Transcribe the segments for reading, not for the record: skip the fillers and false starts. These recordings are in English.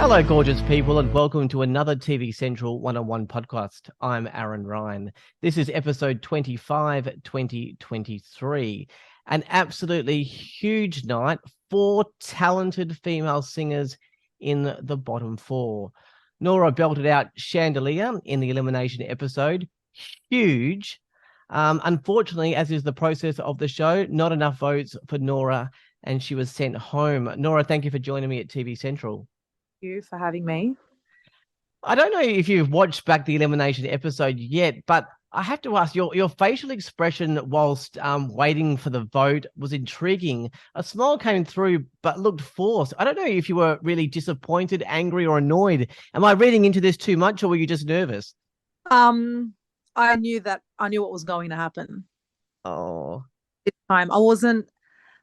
Hello, gorgeous people, and welcome to another TV Central one-on-one podcast. I'm Aaron Ryan. This is episode 25, 2023. An absolutely huge night. 4 talented female singers in the bottom 4. Noora belted out Chandelier in the elimination episode. Huge. Unfortunately, as is the process of the show, not enough votes for Noora, and she was sent home. Noora, thank you for joining me at TV Central. You for having me. I don't know if you've watched back the elimination episode yet, but I have to ask, your facial expression whilst waiting for the vote was intriguing. A smile came through, but looked forced. I don't know if you were really disappointed, angry, or annoyed. Am I reading into this too much, or were you just nervous? I knew what was going to happen. Oh, This time I wasn't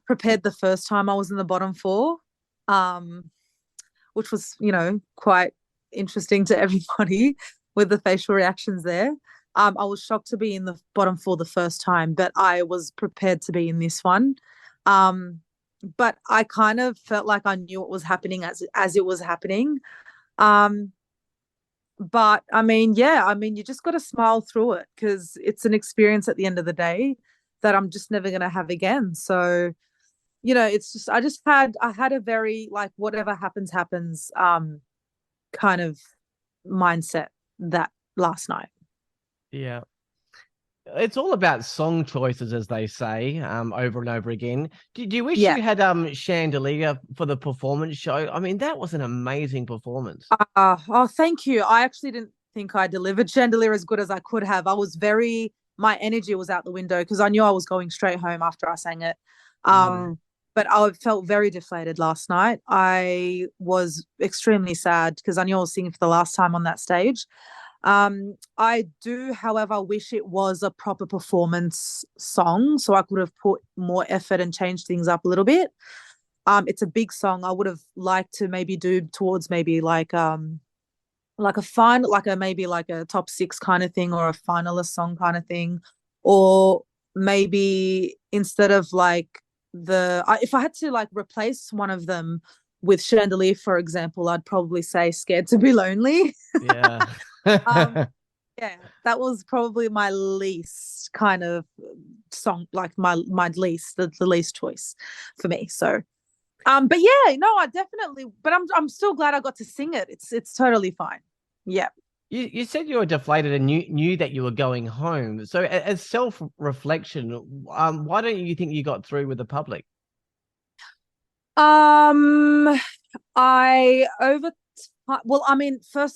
prepared the first time I was in the bottom 4. Which was, quite interesting to everybody with the facial reactions there. I was shocked to be in the bottom 4 the first time, but I was prepared to be in this one. But I kind of felt like I knew what was happening as it was happening. But you just got to smile through it because it's an experience at the end of the day that I'm just never going to have again. So, it's just I had a very like whatever happens kind of mindset that last night. yeah. It's all about song choices, as they say, over and over again. Do you wish you had Chandelier for the performance show? I mean, that was an amazing performance. Thank you. I actually didn't think I delivered Chandelier as good as I could have. My energy was out the window because I knew I was going straight home after I sang it. But I felt very deflated last night. I was extremely sad because I knew I was singing for the last time on that stage. I do, however, wish it was a proper performance song so I could have put more effort and changed things up a little bit. It's a big song. I would have liked to maybe do towards maybe like a top 6 kind of thing or a finalist song kind of thing, or maybe instead of like if I had to like replace one of them with Chandelier, for example, I'd probably say Scared to Be Lonely. Yeah. Yeah, that was probably my least kind of song, like my least, the least choice for me. So, but yeah, no, I definitely, but I'm still glad I got to sing it. It's totally fine. Yeah. You said you were deflated and knew that you were going home. So as self-reflection, why don't you think you got through with the public? First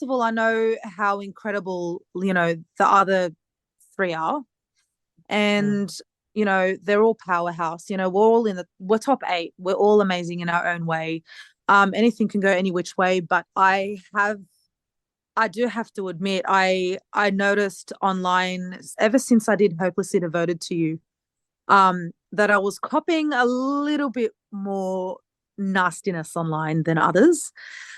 of all, I know how incredible, the other 3 are. And, they're all powerhouse. We're top 8. We're all amazing in our own way. Anything can go any which way, but I do have to admit, I noticed online ever since I did Hopelessly Devoted to You, that I was copying a little bit more nastiness online than others.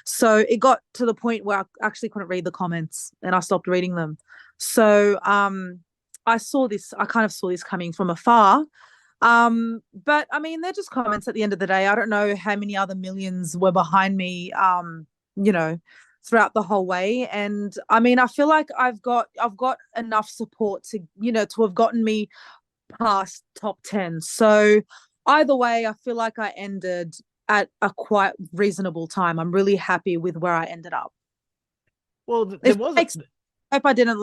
So it got to the point where I actually couldn't read the comments and I stopped reading them. So I kind of saw this coming from afar. But I mean, they're just comments at the end of the day. I don't know how many other millions were behind me, throughout the whole way. And I mean, I feel like I've got enough support to have gotten me past top 10. So either way, I feel like I ended at a quite reasonable time. I'm really happy with where I ended up. Well, hope I didn't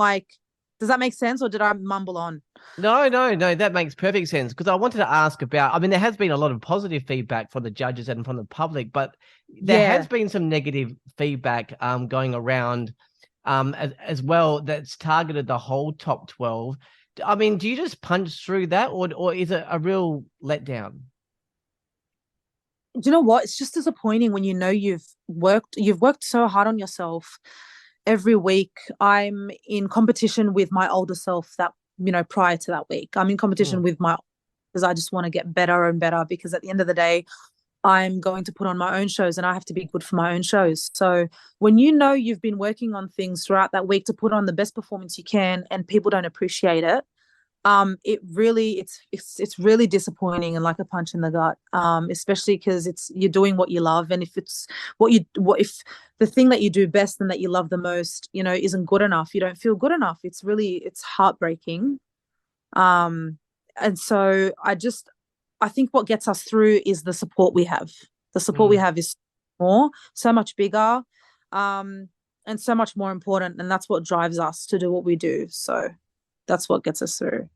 does that make sense or did I mumble on? No, that makes perfect sense because I wanted to ask about, I mean, there has been a lot of positive feedback from the judges and from the public, but there has been some negative feedback going around as well that's targeted the whole top 12. I mean, do you just punch through that or is it a real letdown? Do you know what? It's just disappointing when you've worked so hard on yourself. Every week I'm in competition with my older self that, prior to that week. I'm in competition with because I just want to get better and better because at the end of the day, I'm going to put on my own shows and I have to be good for my own shows. So when you've been working on things throughout that week to put on the best performance you can and people don't appreciate it, it really it's really disappointing and like a punch in the gut, especially because it's you're doing what you love, and if it's what if the thing that you do best and that you love the most, you know, isn't good enough, you don't feel good enough. It's heartbreaking. And so I think what gets us through is the support we have. The support we Mm. have is so much bigger, and so much more important, and that's what drives us to do what we do. So that's what gets us through.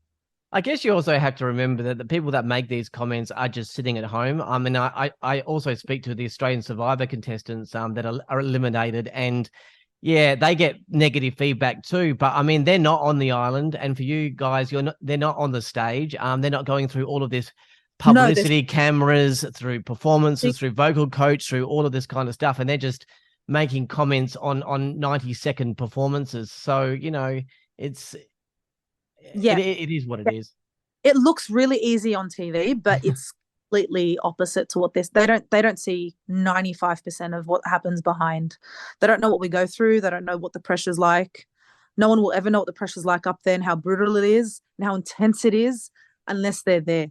I guess you also have to remember that the people that make these comments are just sitting at home. I mean, I also speak to the Australian Survivor contestants that are eliminated, and yeah, they get negative feedback too. But I mean, they're not on the island, and for you guys, they're not on the stage. They're not going through all of this No, there's publicity, cameras, through performances, through vocal coach, through all of this kind of stuff, and they're just making comments on 90-second performances. So you know, it's yeah, it is what it is. it looks really easy on TV, but it's completely opposite to what they don't see 95% of what happens behind. They don't know what we go through. They don't know what the pressure's like. No one will ever know what the pressure's like up there and how brutal it is and how intense it is unless they're there.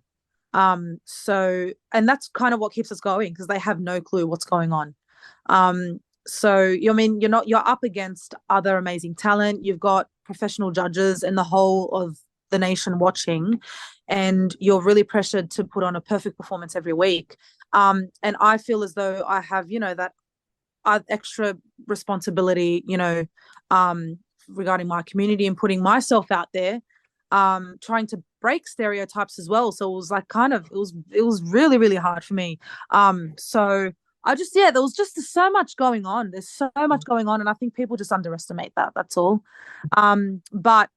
So and that's kind of what keeps us going because they have no clue what's going on. So you I mean you're up against other amazing talent. You've got professional judges and the whole of the nation watching, and you're really pressured to put on a perfect performance every week. And I feel as though I have, you know, that extra responsibility, you know, regarding my community and putting myself out there, trying to break stereotypes as well. So it was like kind of it was really really hard for me. So I just there was just so much going on. There's so much going on, and I think people just underestimate that. That's all. But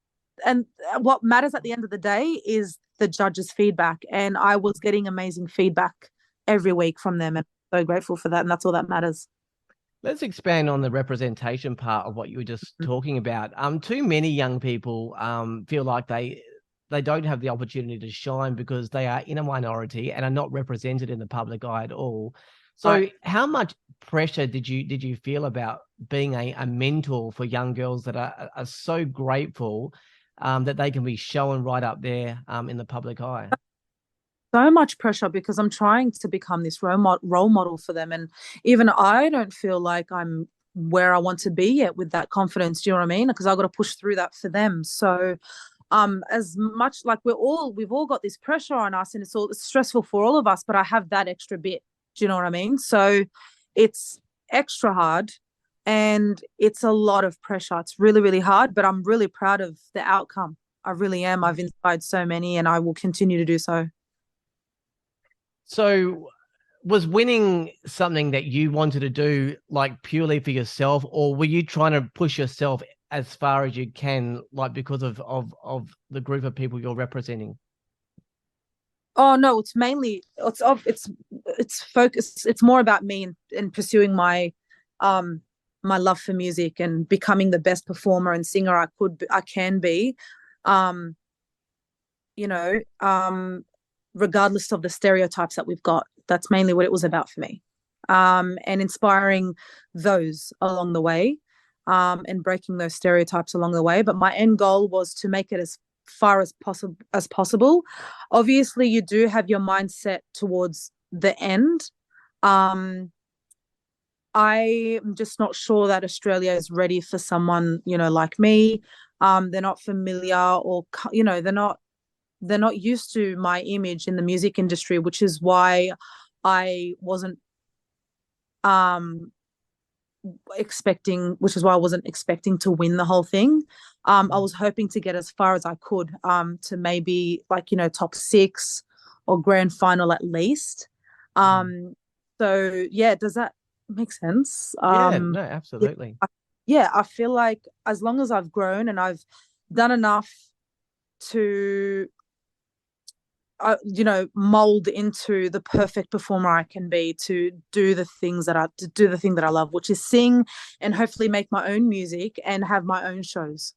and what matters at the end of the day is the judges' feedback, and I was getting amazing feedback every week from them, and I'm so grateful for that. And that's all that matters. Let's expand on the representation part of what you were just talking about. Too many young people feel like they don't have the opportunity to shine because they are in a minority and are not represented in the public eye at all. So, Right. how much pressure did you feel about being a mentor for young girls that are so grateful that they can be shown right up there in the public eye? So much pressure because I'm trying to become this role model for them. And even I don't feel like I'm where I want to be yet with that confidence. Do you know what I mean? Because I've got to push through that for them. So as much like we've all got this pressure on us and it's stressful for all of us, but I have that extra bit. Do you know what I mean? So it's extra hard and it's a lot of pressure. It's really, really hard, but I'm really proud of the outcome. I really am. I've inspired so many and I will continue to do so. So, was winning something that you wanted to do like purely for yourself, or were you trying to push yourself as far as you can, like because of the group of people you're representing? Oh no, it's mainly it's focused. It's more about me and pursuing um my love for music and becoming the best performer and singer I can be. Um, you know, regardless of the stereotypes that we've got. That's mainly what it was about for me. And inspiring those along the way, and breaking those stereotypes along the way. But my end goal was to make it as far as possible. Obviously, you do have your mindset towards the end. Um, I'm just not sure that Australia is ready for someone, you know, like me. They're not familiar or, you know, they're not used to my image in the music industry, which is why I wasn't um I wasn't expecting to win the whole thing. I was hoping to get as far as I could, to maybe like, you know, top six or grand final at least. Mm. So yeah, does that make sense? Yeah, no, Yeah, absolutely. yeah, I feel like as long as I've grown and I've done enough to you know, mold into the perfect performer I can be to do the thing that I love, which is sing and hopefully make my own music and have my own shows.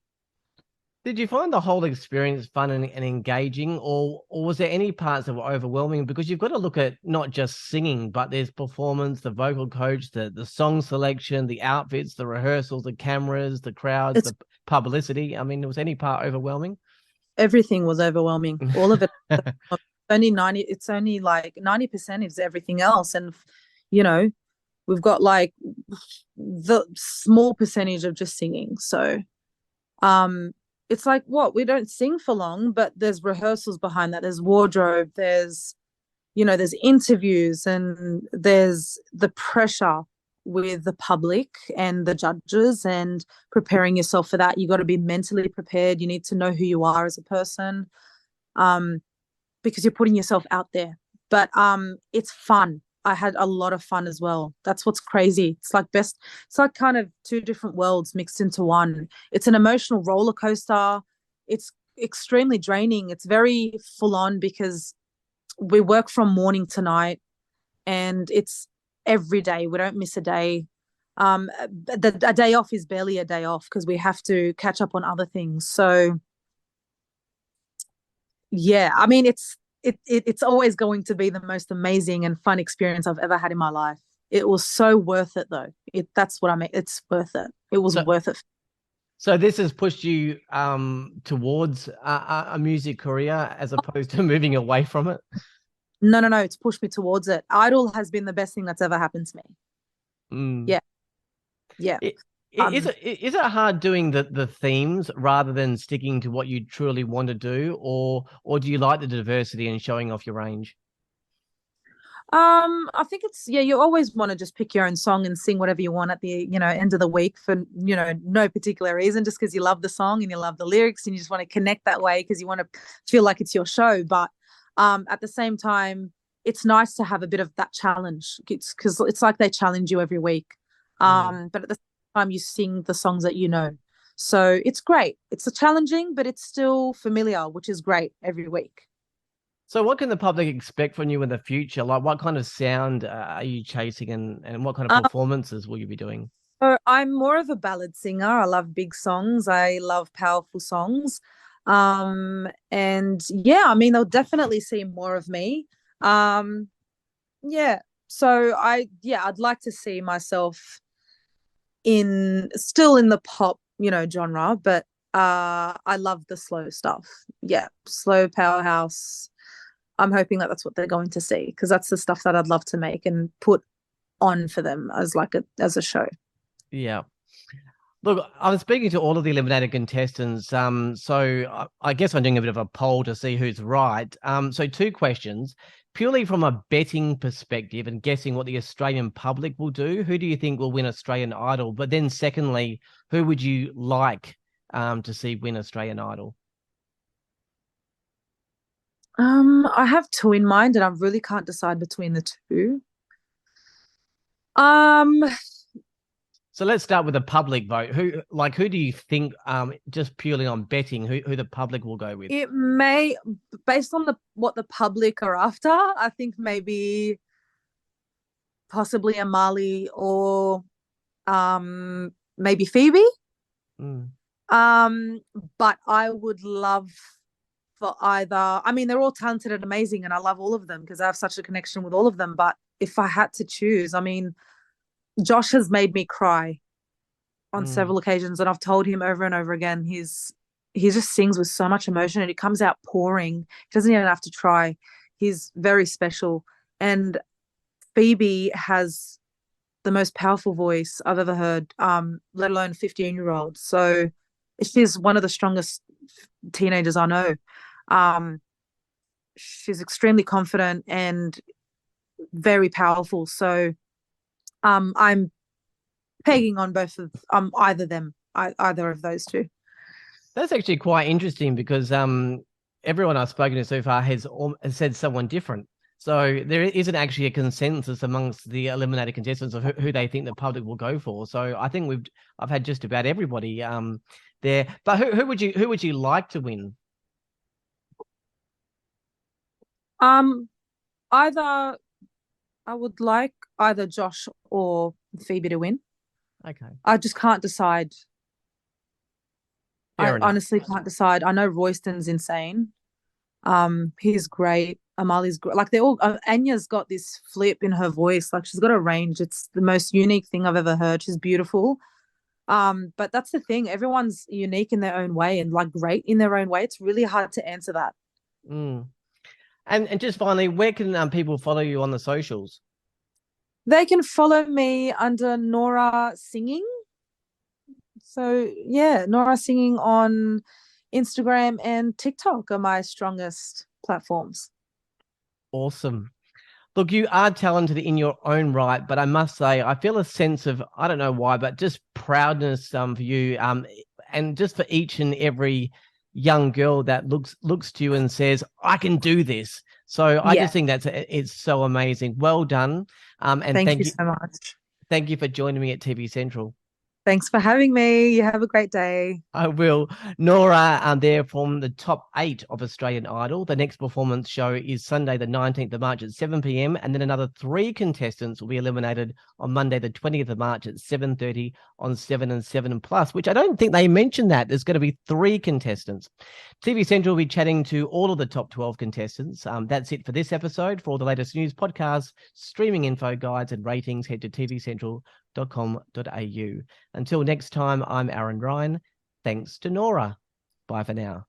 Did you find the whole experience fun and engaging, or was there any parts that were overwhelming? Because you've got to look at not just singing, but there's performance, the vocal coach, the song selection, the outfits, the rehearsals, the cameras, the crowds, It's the publicity. I mean, was any part overwhelming? everything was overwhelming. All of it. Only 90. It's only like 90% is everything else, and you know, we've got like the small percentage of just singing. So, it's like what we don't sing for long, but there's rehearsals behind that. There's wardrobe. There's interviews, and there's the pressure with the public and the judges and preparing yourself for that. You got to be mentally prepared. You need to know who you are as a person, because you're putting yourself out there. But it's fun. I had a lot of fun as well. That's what's crazy. It's like kind of two different worlds mixed into one. It's an emotional roller coaster. It's extremely draining. It's very full on because we work from morning to night, and it's every day. We don't miss a day. A day off is barely a day off because we have to catch up on other things. So yeah, I mean, it's always going to be the most amazing and fun experience I've ever had in my life. It was so worth it, though. That's what I mean. It's worth it. It was worth it. So this has pushed you towards a music career as opposed to moving away from it? No. It's pushed me towards it. Idol has been the best thing that's ever happened to me. Mm. Yeah. Is it hard doing the themes rather than sticking to what you truly want to do, or do you like the diversity and showing off your range? I think you always want to just pick your own song and sing whatever you want at the, end of the week for, no particular reason, just because you love the song and you love the lyrics and you just want to connect that way because you want to feel like it's your show. But at the same time, it's nice to have a bit of that challenge. It's because it's like they challenge you every week. But at the same time, you sing the songs that you know. So it's great. It's a challenging, but it's still familiar, which is great every week. So what can the public expect from you in the future? Like, what kind of sound are you chasing, and what kind of performances will you be doing? So I'm more of a ballad singer. I love big songs. I love powerful songs. And yeah, I mean, they'll definitely see more of me. Yeah. So I'd like to see myself still in the pop, genre, but I love the slow stuff. Yeah, slow powerhouse. I'm hoping that that's what they're going to see, because that's the stuff that I'd love to make and put on for them as a show. Yeah. Look, I'm speaking to all of the eliminated contestants. So I guess I'm doing a bit of a poll to see who's right. So two questions. Purely from a betting perspective and guessing what the Australian public will do, who do you think will win Australian Idol? But then secondly, who would you like to see win Australian Idol? I have two in mind, and I really can't decide between the two. Um, So let's start with the public vote. Who do you think, just purely on betting, who the public will go with? It may, based on what the public are after, I think maybe possibly Amali or maybe Phoebe. Mm. But I would love for either. I mean, they're all talented and amazing, and I love all of them because I have such a connection with all of them. But if I had to choose, I mean, Josh has made me cry on several occasions, and I've told him over and over again, he just sings with so much emotion and he comes out pouring. He doesn't even have to try. He's very special. And Phoebe has the most powerful voice I've ever heard, let alone a 15-year-old. So she's one of the strongest teenagers I know. She's extremely confident and very powerful. So I'm pegging on both of either of those two. That's actually quite interesting because everyone I've spoken to so far has said someone different. So there isn't actually a consensus amongst the eliminated contestants of who they think the public will go for. So I think I've had just about everybody there. But who would you like to win? Either I would like either Josh or Phoebe to win. Okay. I just can't decide. Fair enough. Honestly can't decide. I know Royston's insane. He's great. Amali's great. Like they're all. Anya's got this flip in her voice. Like she's got a range. It's the most unique thing I've ever heard. She's beautiful. But that's the thing. Everyone's unique in their own way and like great in their own way. It's really hard to answer that. Mm. And just finally, where can people follow you on the socials? They can follow me under Noora Singing. So yeah, Noora Singing on Instagram and TikTok are my strongest platforms. Awesome. Look, you are talented in your own right, but I must say, I feel a sense of, I don't know why, but just proudness for you, and just for each and every young girl that looks to you and says, I can do this. So I Yeah. just think it's so amazing. Well done. And Thank you so much. thank you for joining me at TV Central. Thanks for having me. You have a great day. I will. Noora, there from the top 8 of Australian Idol. The next performance show is Sunday, the 19th of March at 7 p.m. And then another 3 contestants will be eliminated on Monday, the 20th of March at 7:30 on 7 and 7 Plus, which I don't think they mentioned that. There's going to be 3 contestants. TV Central will be chatting to all of the top 12 contestants. That's it for this episode. For all the latest news, podcasts, streaming info, guides, and ratings, head to tvcentral.com.au. Until next time, I'm Aaron Ryan. Thanks to Noora. Bye for now.